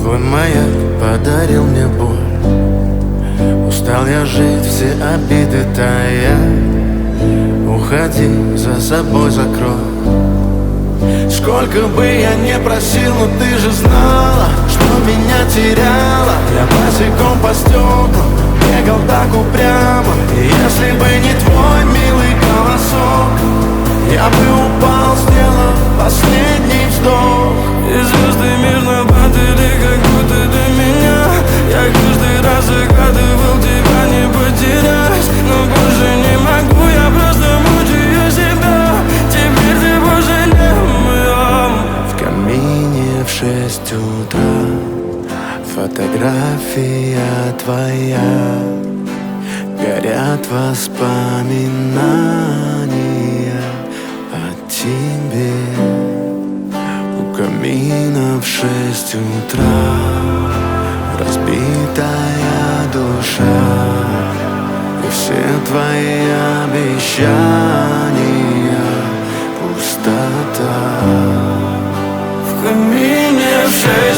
Твой маяк подарил мне боль. Устал я жить, все обиды тая. Уходи, за собой закрой. Сколько бы я не просил, но ты же знала, что меня теряла. Я босиком по стеклам бегал так упрямо. И если бы не твой милый голосок, я бы упал, сделав последний вздох. И звезды мирно падали, как будто до меня. Я каждый раз загадывал тебя не потерять, но больше не могу, я просто мучаю себя. Теперь ты больше не моя. В камине в 6 утра фотография твоя. Горят воспоминания о тебе. У камина в 6 утра разбитая душа. И все твои обещания пустота. В камине в 6